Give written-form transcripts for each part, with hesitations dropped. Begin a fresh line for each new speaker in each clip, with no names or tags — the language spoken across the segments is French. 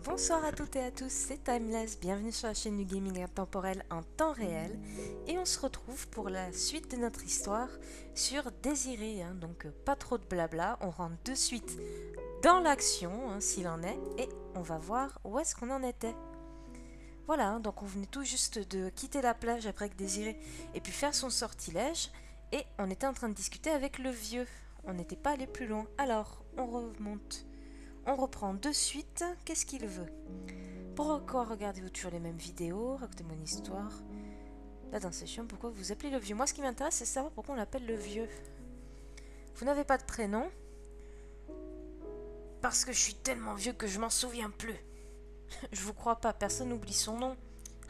Bonsoir à toutes et à tous, c'est Timeless, bienvenue sur la chaîne du gaming intemporel en temps réel et on se retrouve pour la suite de notre histoire sur Désiré, donc pas trop de blabla, on rentre de suite dans l'action s'il en est et on va voir où est-ce qu'on en était. Voilà, donc on venait tout juste de quitter la plage après que Désiré ait pu faire son sortilège et on était en train de discuter avec le vieux, on n'était pas allé plus loin, alors on remonte. On reprend de suite. Qu'est-ce qu'il veut? Pourquoi regardez-vous toujours les mêmes vidéos? Racontez-moi une histoire. Là dans session, pourquoi vous appelez le vieux? Moi, ce qui m'intéresse, c'est savoir pourquoi on l'appelle le vieux. Vous n'avez pas de prénom? Parce que je suis tellement vieux que je m'en souviens plus. Je vous crois pas, personne n'oublie son nom.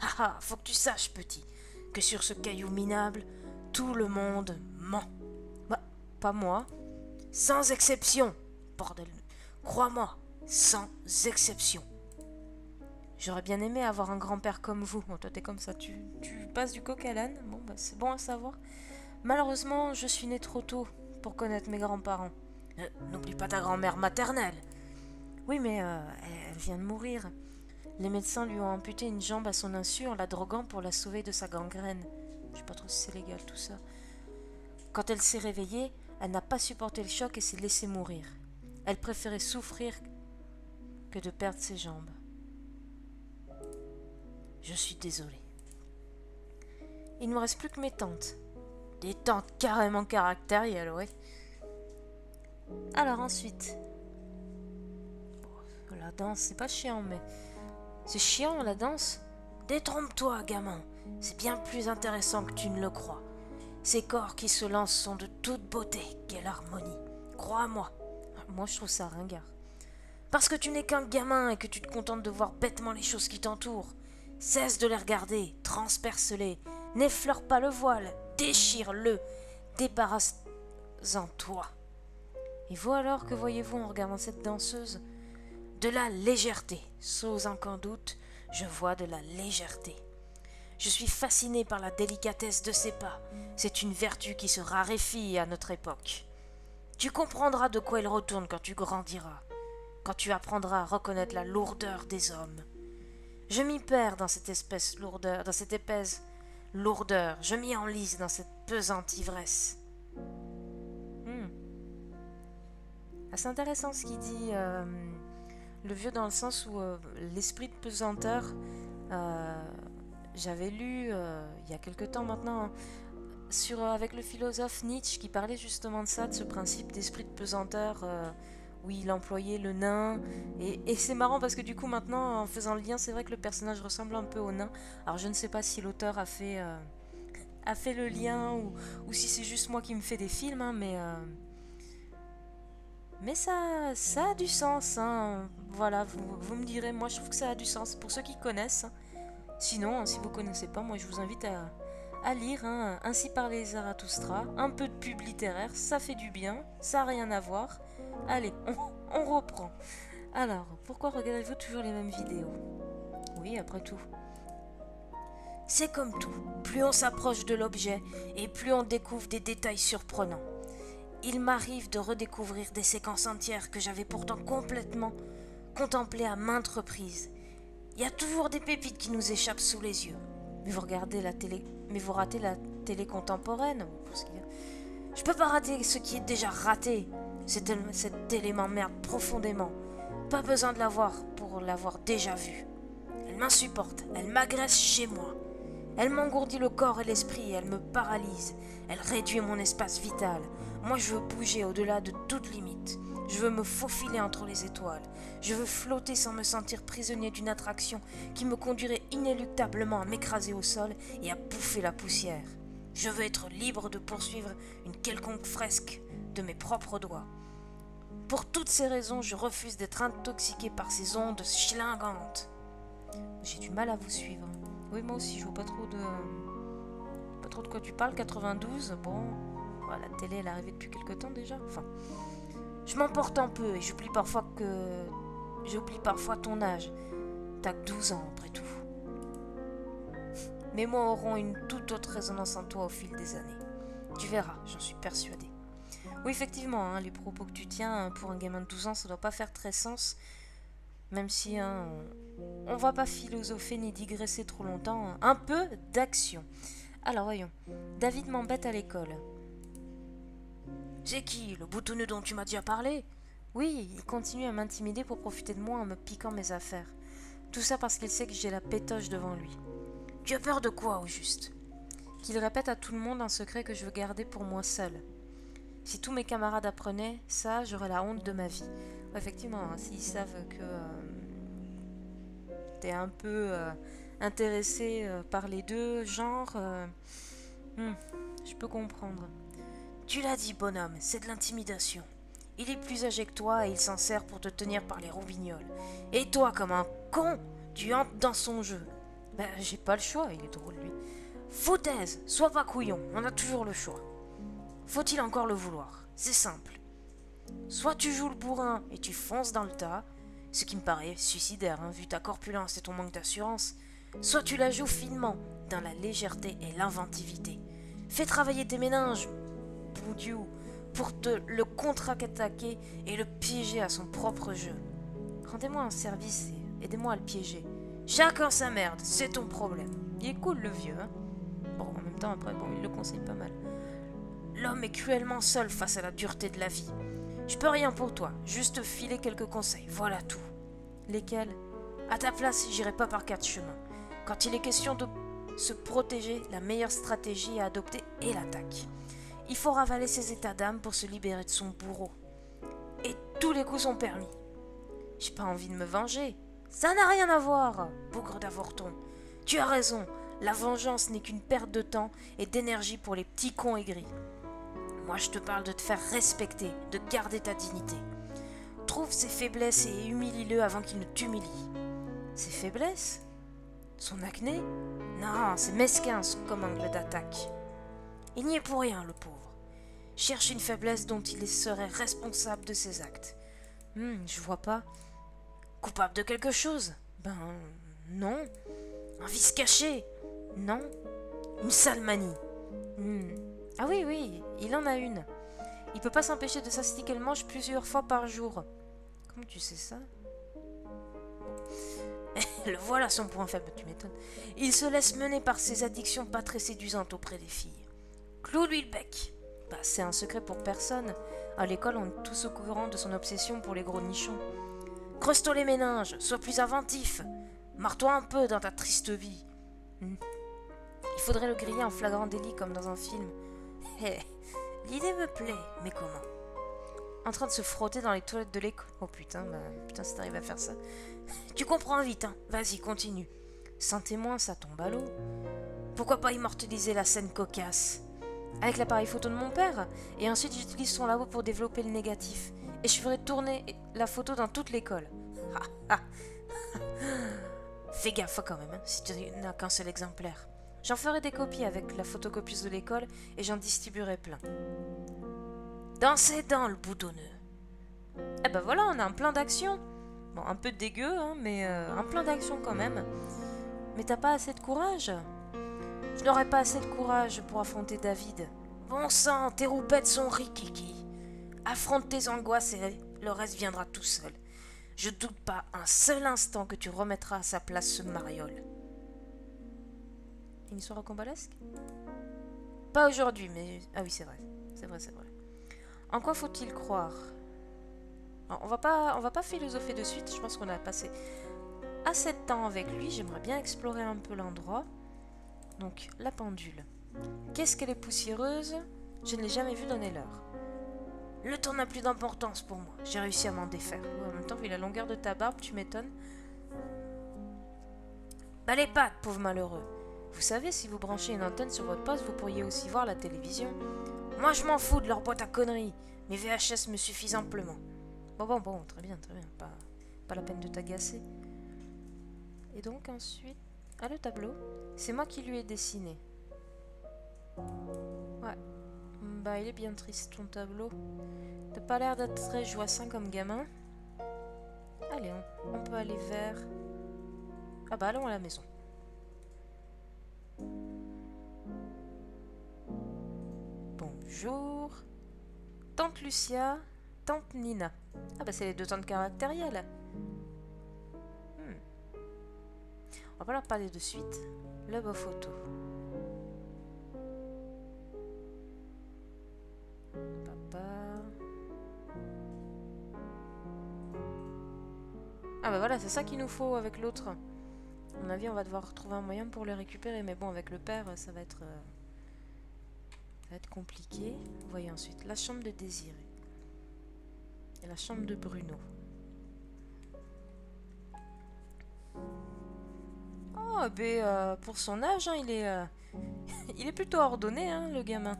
Ah ah, faut que tu saches, petit, que sur ce caillou minable, tout le monde ment. Bah, pas moi. Sans exception, bordel. Crois-moi, sans exception. J'aurais bien aimé avoir un grand-père comme vous. Bon, toi, t'es comme ça, tu passes du coq à l'âne. Bon, bah, c'est bon à savoir. Malheureusement, je suis née trop tôt pour connaître mes grands-parents. N'oublie pas ta grand-mère maternelle. Oui, mais elle vient de mourir. Les médecins lui ont amputé une jambe à son insu en la droguant pour la sauver de sa gangrène. Je sais pas trop si c'est légal tout ça. Quand elle s'est réveillée, elle n'a pas supporté le choc et s'est laissée mourir. Elle préférait souffrir que de perdre ses jambes. Je suis désolée. Il ne me reste plus que mes tantes. Des tantes carrément caractérielles, ouais. Alors ensuite... Bon, la danse, c'est pas chiant, mais... C'est chiant, la danse? Détrompe-toi, gamin. C'est bien plus intéressant que tu ne le crois. Ces corps qui se lancent sont de toute beauté. Quelle harmonie. Crois-moi. Moi, je trouve ça ringard. Parce que tu n'es qu'un gamin et que tu te contentes de voir bêtement les choses qui t'entourent. Cesse de les regarder, transperce-les, n'effleure pas le voile, déchire-le, débarrasse-en toi. Et vous alors, que voyez-vous en regardant cette danseuse? De la légèreté, sans aucun doute, je vois de la légèreté. Je suis fasciné par la délicatesse de ses pas, c'est une vertu qui se raréfie à notre époque. Tu comprendras de quoi il retourne quand tu grandiras, quand tu apprendras à reconnaître la lourdeur des hommes. Je m'y perds dans cette espèce lourdeur, dans cette épaisse lourdeur. Je m'y enlise dans cette pesante ivresse. C'est intéressant ce qu'il dit, le vieux, dans le sens où l'esprit de pesanteur, j'avais lu il y a quelque temps maintenant, avec le philosophe Nietzsche qui parlait justement de ça, de ce principe d'esprit de pesanteur. Où il employait le nain. Et c'est marrant parce que du coup maintenant, en faisant le lien, c'est vrai que le personnage ressemble un peu au nain. Alors je ne sais pas si l'auteur a fait le lien ou si c'est juste moi qui me fais des films, mais ça a du sens. Voilà, vous me direz, moi je trouve que ça a du sens pour ceux qui connaissent. Sinon, si vous ne connaissez pas, moi je vous invite à lire Ainsi parlait Zarathustra, un peu de pub littéraire, ça fait du bien, ça n'a rien à voir. Allez, on reprend. Alors, pourquoi regardez-vous toujours les mêmes vidéos? Oui, après tout. C'est comme tout, plus on s'approche de l'objet et plus on découvre des détails surprenants. Il m'arrive de redécouvrir des séquences entières que j'avais pourtant complètement contemplées à maintes reprises. Il y a toujours des pépites qui nous échappent sous les yeux. Mais vous regardez la télé, mais vous ratez la télé contemporaine. Je peux pas rater ce qui est déjà raté. Cette télé m'emmerde profondément. Pas besoin de la voir pour l'avoir déjà vue. Elle m'insupporte, elle m'agresse chez moi. Elle m'engourdit le corps et l'esprit, elle me paralyse. Elle réduit mon espace vital. Moi, je veux bouger au-delà de toute limite. Je veux me faufiler entre les étoiles. Je veux flotter sans me sentir prisonnier d'une attraction qui me conduirait inéluctablement à m'écraser au sol et à bouffer la poussière. Je veux être libre de poursuivre une quelconque fresque de mes propres doigts. Pour toutes ces raisons, je refuse d'être intoxiqué par ces ondes schlingantes. J'ai du mal à vous suivre. Oui, moi aussi, je vois pas trop de quoi tu parles. 92, bon, voilà, la télé, elle est arrivée depuis quelque temps déjà. Enfin, je m'emporte un peu et j'oublie parfois ton âge. T'as que 12 ans, après tout. Mes mots auront une toute autre résonance en toi au fil des années. Tu verras, j'en suis persuadée. Oui, effectivement, les propos que tu tiens, pour un gamin de 12 ans, ça doit pas faire très sens. Même si on va pas philosopher ni digresser trop longtemps, hein. Un peu d'action. Alors voyons, David m'embête à l'école. C'est qui, le boutonneux dont tu m'as déjà parlé? Oui, il continue à m'intimider pour profiter de moi en me piquant mes affaires. Tout ça parce qu'il sait que j'ai la pétoche devant lui. Tu as peur de quoi, au juste? Qu'il répète à tout le monde un secret que je veux garder pour moi seul. Si tous mes camarades apprenaient ça, j'aurais la honte de ma vie. Effectivement, hein, s'ils savent que t'es un peu intéressé par les deux genres, hmm, je peux comprendre. Tu l'as dit, bonhomme, c'est de l'intimidation. Il est plus âgé que toi et il s'en sert pour te tenir par les roubignoles. Et toi, comme un con, tu entres dans son jeu. Ben, j'ai pas le choix, il est drôle, lui. Foutaise, sois pas couillon, on a toujours le choix. Faut-il encore le vouloir? C'est simple. Soit tu joues le bourrin et tu fonces dans le tas, ce qui me paraît suicidaire, hein, vu ta corpulence et ton manque d'assurance, soit tu la joues finement, dans la légèreté et l'inventivité. Fais travailler tes méninges, bon Dieu, pour te le contre-attaquer et le piéger à son propre jeu. Rendez-moi un service et aidez-moi à le piéger. Chacun sa merde, c'est ton problème. Il est cool le vieux, hein. Bon, en même temps, après, bon, il le conseille pas mal. L'homme est cruellement seul face à la dureté de la vie. Je peux rien pour toi, juste te filer quelques conseils, voilà tout. Lesquels? À ta place, j'irai pas par quatre chemins. Quand il est question de se protéger, la meilleure stratégie à adopter est l'attaque. Il faut ravaler ses états d'âme pour se libérer de son bourreau. Et tous les coups sont permis. J'ai pas envie de me venger. Ça n'a rien à voir, bougre d'avorton. Tu as raison, la vengeance n'est qu'une perte de temps et d'énergie pour les petits cons aigris. Moi, je te parle de te faire respecter, de garder ta dignité. Trouve ses faiblesses et humilie-le avant qu'il ne t'humilie. Ses faiblesses? Son acné? Non, c'est mesquin comme angle d'attaque. Il n'y est pour rien, le pauvre. Cherche une faiblesse dont il serait responsable de ses actes. Je vois pas. Coupable de quelque chose? Ben, non. Un vice caché? Non. Une sale manie? Ah oui, oui, il en a une. Il peut pas s'empêcher de s'astiquer le manche plusieurs fois par jour. Comment tu sais ça? Le voilà son point faible, tu m'étonnes. Il se laisse mener par ses addictions pas très séduisantes auprès des filles. Cloue-lui le bec. Bah, c'est un secret pour personne. À l'école, on est tous au courant de son obsession pour les gros nichons. Creuse-toi les méninges, sois plus inventif. Marre-toi un peu dans ta triste vie. Il faudrait le griller en flagrant délit comme dans un film. L'idée me plaît, mais comment? En train de se frotter dans les toilettes de l'école. Oh putain, si t'arrives à faire ça. Tu comprends vite, hein. Vas-y, continue. Sans témoin, ça tombe à l'eau. Pourquoi pas immortaliser la scène cocasse? Avec l'appareil photo de mon père, et ensuite j'utilise son labo pour développer le négatif. Et je ferai tourner la photo dans toute l'école. Fais gaffe quand même, hein, si tu n'as qu'un seul exemplaire. J'en ferai des copies avec la photocopieuse de l'école et j'en distribuerai plein. Dans ses dents, le boutonneux. Eh ben voilà, on a un plan d'action. Bon, un peu dégueu, hein, mais un plan d'action quand même. Mais t'as pas assez de courage? Je n'aurais pas assez de courage pour affronter David. Bon sang, tes roupettes sont rikiki. Affronte tes angoisses et le reste viendra tout seul. Je doute pas un seul instant que tu remettras à sa place ce mariole. Une histoire rocambolesque? Pas aujourd'hui, mais... Ah oui, c'est vrai. C'est vrai. En quoi faut-il croire? Alors, on va pas philosopher de suite, je pense qu'on a passé assez de temps avec lui, j'aimerais bien explorer un peu l'endroit. Donc, la pendule. Qu'est-ce qu'elle est poussiéreuse? Je ne l'ai jamais vue donner l'heure. Le temps n'a plus d'importance pour moi, j'ai réussi à m'en défaire. En même temps, vu la longueur de ta barbe, tu m'étonnes. Bah les pattes, pauvre malheureux. Vous savez, si vous branchez une antenne sur votre poste, vous pourriez aussi voir la télévision. Moi, je m'en fous de leur boîte à conneries. Mes VHS me suffisent amplement. Bon, très bien. Pas la peine de t'agacer. Et donc ensuite... Ah, le tableau. C'est moi qui lui ai dessiné. Ouais. Bah, il est bien triste, ton tableau. T'as pas l'air d'être très joyeux comme gamin. Allez, on peut aller vers... Ah bah, allons à la maison. Bonjour. Tante Lucia, tante Nina. Ah bah, c'est les deux tantes caractérielles. On va pas leur parler de suite. Le beau photo. Papa. Ah bah voilà, c'est ça qu'il nous faut avec l'autre. À mon avis, on va devoir trouver un moyen pour le récupérer. Mais bon, avec le père, ça va être compliqué. Voyons ensuite la chambre de Désiré. Et la chambre de Bruno. Oh, ben, pour son âge, hein, il est plutôt ordonné, hein, le gamin.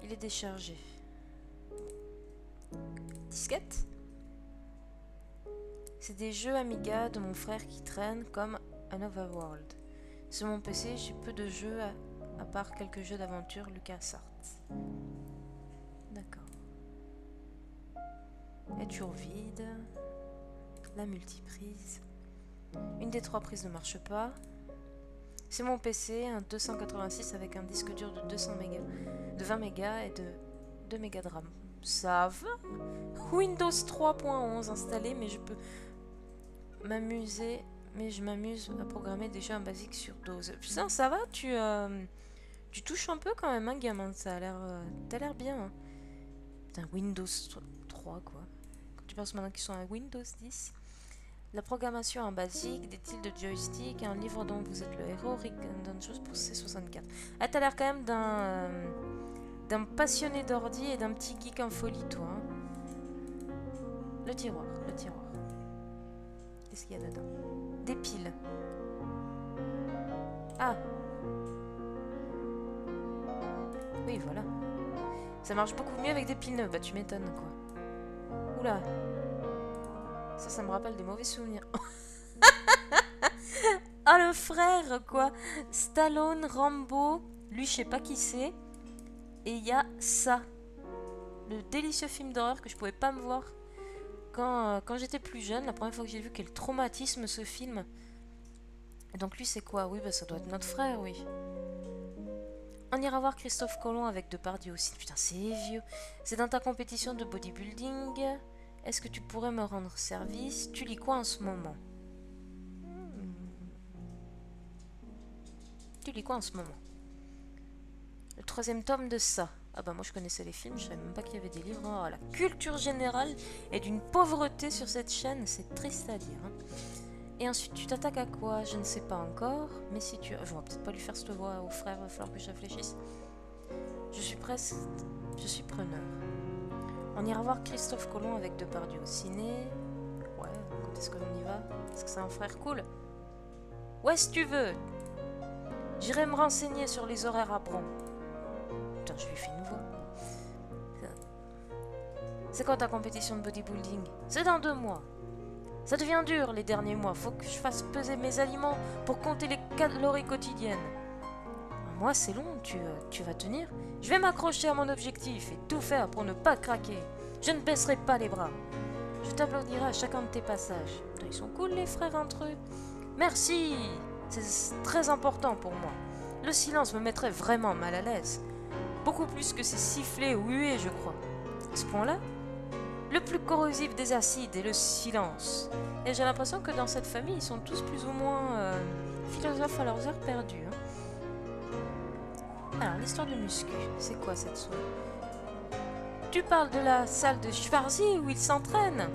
Il est déchargé. Disquette. C'est des jeux Amiga de mon frère qui traînent comme un Overworld. Sur mon PC, j'ai peu de jeux à part quelques jeux d'aventure LucasArts. D'accord. Elle est toujours vide. La multiprise. Une des 3 prises ne marche pas. C'est mon PC, un 286 avec un disque dur de 20 mégas et de 2 mégas de RAM. Ça va. Windows 3.11 installé, mais je peux m'amuser. Mais je m'amuse à programmer des jeux en basique sur dose. Putain, ça va, tu touches un peu quand même, hein, gamin. Ça a l'air, t'as l'air bien. Hein. Putain, Windows 3, quoi. Quand tu penses maintenant qu'ils sont à Windows 10. La programmation en basique, des tiles de joystick, un livre dont vous êtes le héros, Rick Dangerous pour C64. Ah, t'as l'air quand même d'un passionné d'ordi et d'un petit geek en folie, toi. Hein. Le tiroir. Qu'est-ce qu'il y a dedans? Des piles. Ah. Oui, voilà. Ça marche beaucoup mieux avec des piles neuves. Bah, tu m'étonnes, quoi. Oula. Ça me rappelle des mauvais souvenirs. Ah, le frère, quoi. Stallone, Rambo. Lui, je sais pas qui c'est. Et il y a ça. Le délicieux film d'horreur que je pouvais pas me voir quand j'étais plus jeune. La première fois que j'ai vu, quel traumatisme ce film. Et donc lui, c'est quoi? Oui, bah ça doit être notre frère, oui. On ira voir Christophe Colomb avec Depardieu aussi. Putain, c'est vieux. C'est dans ta compétition de bodybuilding. Est-ce que tu pourrais me rendre service? Tu lis quoi en ce moment? Tu lis quoi en ce moment? Le 3e tome de ça. Ah bah moi je connaissais les films, je savais même pas qu'il y avait des livres. Oh, la culture générale est d'une pauvreté sur cette chaîne, c'est triste à dire. Hein. Et ensuite tu t'attaques à quoi? Je ne sais pas encore. Mais si tu... Je vais peut-être pas lui faire cette voix au frère, il va falloir que je réfléchisse. Je suis preneur. On ira voir Christophe Colomb avec Depardieu au ciné. Ouais, quand est-ce que l'on y va? Est-ce que c'est un frère cool? Ouais, si tu veux. J'irai me renseigner sur les horaires à Bron. Putain, je lui fais une voix. C'est quand ta compétition de bodybuilding? C'est dans 2 mois. Ça devient dur les derniers mois. Faut que je fasse peser mes aliments pour compter les calories quotidiennes. Moi, c'est long, tu vas tenir. Je vais m'accrocher à mon objectif et tout faire pour ne pas craquer. Je ne baisserai pas les bras. Je t'applaudirai à chacun de tes passages. Ils sont cool les frères entre eux. Merci. C'est très important pour moi. Le silence me mettrait vraiment mal à l'aise. Beaucoup plus que ces sifflets ou huées, je crois. À ce point-là, le plus corrosif des acides est le silence. Et j'ai l'impression que dans cette famille, ils sont tous plus ou moins philosophes à leurs heures perdues. Hein. Alors, l'histoire de Muscu, c'est quoi cette soirée? Tu parles de la salle de Schwarzy où il s'entraîne?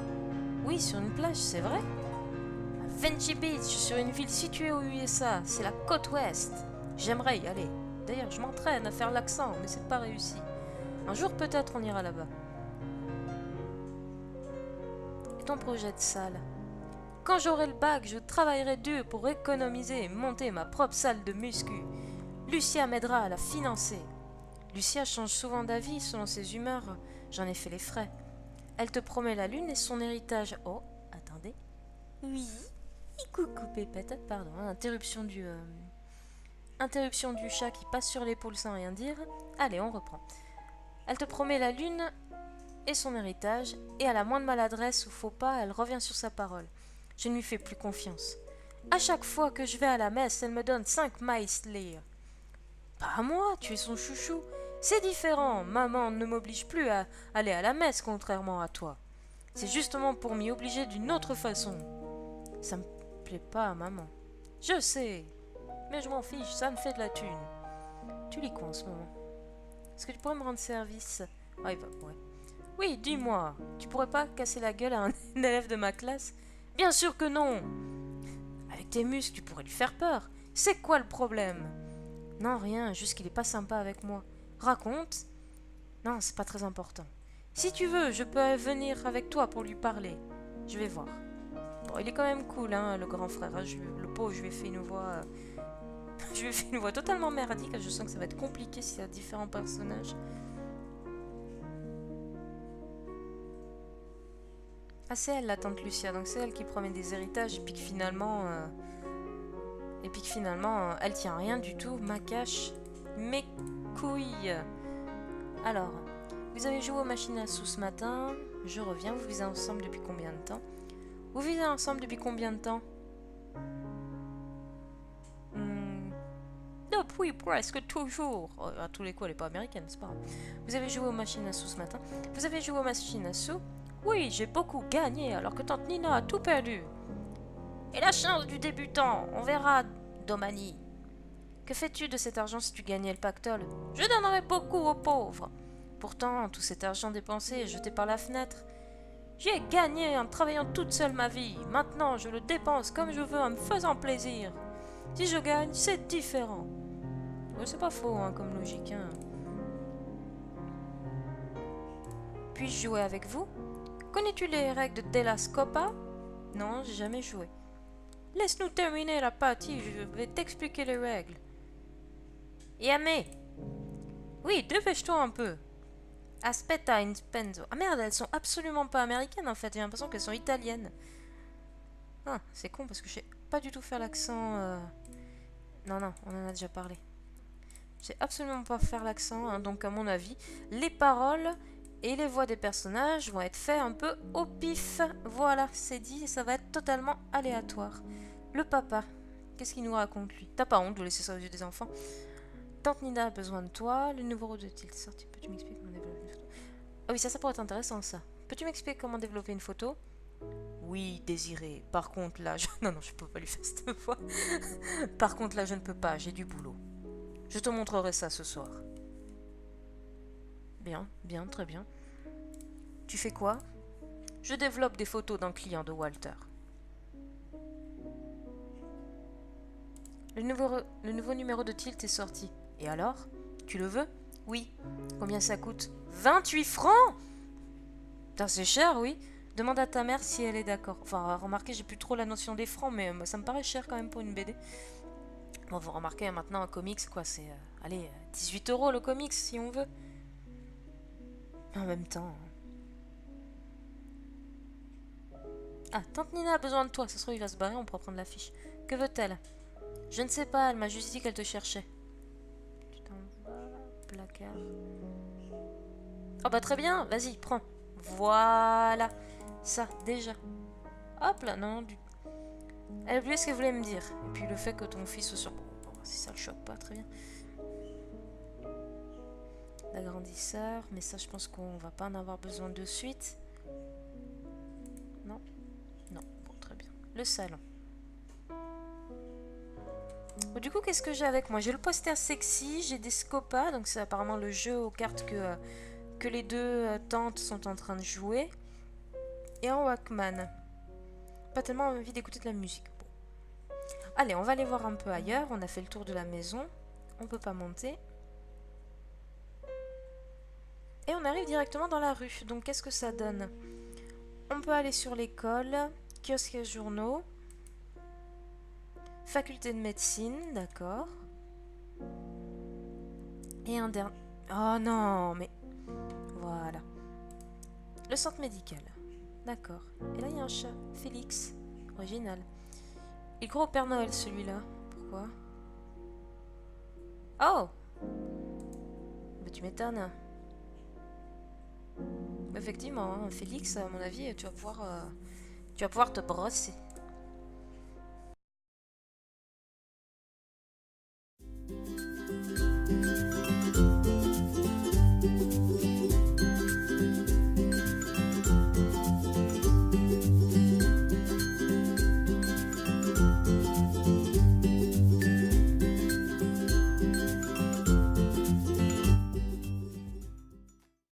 Oui, sur une plage, c'est vrai. À Venture Beach, sur une ville située aux USA, c'est la côte ouest. J'aimerais y aller. D'ailleurs, je m'entraîne à faire l'accent, mais c'est pas réussi. Un jour, peut-être, on ira là-bas. Et ton projet de salle? Quand j'aurai le bac, je travaillerai dur pour économiser et monter ma propre salle de muscu. Lucia m'aidera à la financer. Lucia change souvent d'avis selon ses humeurs. J'en ai fait les frais. Elle te promet la lune et son héritage. Oh, attendez. Oui. Coucou Pépette. Pardon, interruption du chat qui passe sur l'épaule sans rien dire. Allez, on reprend. Elle te promet la lune et son héritage, et à la moindre maladresse ou faux pas, elle revient sur sa parole. Je ne lui fais plus confiance. À chaque fois que je vais à la messe, elle me donne 5 Meister. Pas à moi, tu es son chouchou. C'est différent, maman ne m'oblige plus à aller à la messe, contrairement à toi. C'est justement pour m'y obliger d'une autre façon. Ça me plaît pas, maman. Je sais, mais je m'en fiche, ça me fait de la thune. Tu lis quoi en ce moment? Est-ce que tu pourrais me rendre service? Ouais, ouais. Oui, dis-moi, tu pourrais pas casser la gueule à un élève de ma classe? Bien sûr que non! Avec tes muscles, tu pourrais lui faire peur. C'est quoi le problème? Non, rien, juste qu'il est pas sympa avec moi. Raconte. Non, c'est pas très important. Si tu veux, je peux venir avec toi pour lui parler. Je vais voir. Bon, il est quand même cool, hein, le grand frère. Le pauvre, je lui ai fait une voix... je lui ai fait une voix totalement merdique. Je sens que ça va être compliqué s'il y a différents personnages. Ah, c'est elle, la tante Lucia. Donc c'est elle qui promet des héritages et puis que finalement... elle tient rien du tout. Ma cache. Mes couilles. Alors, vous avez joué aux machines à sous ce matin. Je reviens. Vous vivez ensemble depuis combien de temps? Vous vivez ensemble depuis combien de temps? Depuis presque toujours. À tous les coups, elle n'est pas américaine, c'est pas grave. Vous avez joué aux machines à sous ce matin. Vous avez joué aux machines à sous? Oui, j'ai beaucoup gagné alors que tante Nina a tout perdu. Et la chance du débutant, on verra, Domani. Que fais-tu de cet argent si tu gagnais le pactole? Je donnerais beaucoup aux pauvres. Pourtant, tout cet argent dépensé est jeté par la fenêtre. J'ai gagné en travaillant toute seule ma vie. Maintenant, je le dépense comme je veux en me faisant plaisir. Si je gagne, c'est différent. Ouais, c'est pas faux, hein, comme logique. Hein. Puis-je jouer avec vous? Connais-tu les règles de Della Scopa? Non, j'ai jamais joué. Laisse-nous terminer la partie, je vais t'expliquer les règles. Yame! Oui, dépêche-toi un peu. Aspetta inspenso. Ah merde, elles sont absolument pas américaines en fait, j'ai l'impression qu'elles sont italiennes. Ah, c'est con parce que je sais pas du tout faire l'accent... Non, on en a déjà parlé. Je sais absolument pas faire l'accent, hein, donc à mon avis, les paroles et les voix des personnages vont être faits un peu au pif. Voilà, c'est dit, ça va être totalement aléatoire. Le papa, qu'est-ce qu'il nous raconte lui? T'as pas honte de laisser ça aux yeux des enfants? Tante Nina a besoin de toi, le nouveau rôle de tilt sorti. Peux-tu m'expliquer comment développer une photo? Ah oui, ça pourrait être intéressant ça. Peux-tu m'expliquer comment développer une photo? Oui, Désiré. Par contre, là, non, je peux pas lui faire cette voix. Par contre, là, je ne peux pas, j'ai du boulot. Je te montrerai ça ce soir. Bien, très bien. Tu fais quoi? Je développe des photos d'un client de Walter. Le nouveau numéro de Tilt est sorti. Et alors? Tu le veux? Oui. Combien ça coûte? 28 francs? Putain, c'est cher, oui. Demande à ta mère si elle est d'accord. Enfin, remarquez, j'ai plus trop la notion des francs, mais ça me paraît cher quand même pour une BD. Bon, vous remarquez, maintenant, un comics, quoi, c'est... allez, 18 € le comics, si on veut. En même temps... Ah, tante Nina a besoin de toi. Ça se trouve, il va se barrer, on pourra prendre l'affiche. Que veut-elle? Je ne sais pas, elle m'a juste dit qu'elle te cherchait. Tu t'en vas, placard. Oh bah très bien, vas-y, prends. Voilà. Ça, déjà. Hop là, non, Elle a oublié ce qu'elle voulait me dire. Et puis le fait que ton fils soit sur... Bon, si ça le choque pas, très bien. L'agrandisseur, mais ça je pense qu'on va pas en avoir besoin de suite. Non, bon, très bien. Le salon. Bon, du coup, qu'est-ce que j'ai avec moi? J'ai le poster sexy, j'ai des Scopa, donc c'est apparemment le jeu aux cartes que les deux tantes sont en train de jouer. Et un Walkman. Pas tellement envie d'écouter de la musique. Bon. Allez, on va aller voir un peu ailleurs. On a fait le tour de la maison. On peut pas monter. Et on arrive directement dans la rue. Donc qu'est-ce que ça donne? On peut aller sur l'école, kiosque et journaux, faculté de médecine, d'accord. Et un dernier... Oh non, mais... Voilà. Le centre médical. D'accord. Et là, il y a un chat. Félix. Original. Il croit au Père Noël, celui-là. Pourquoi? Oh! Bah, tu m'étonnes. Effectivement, hein, Félix, à mon avis, tu vas pouvoir te brosser.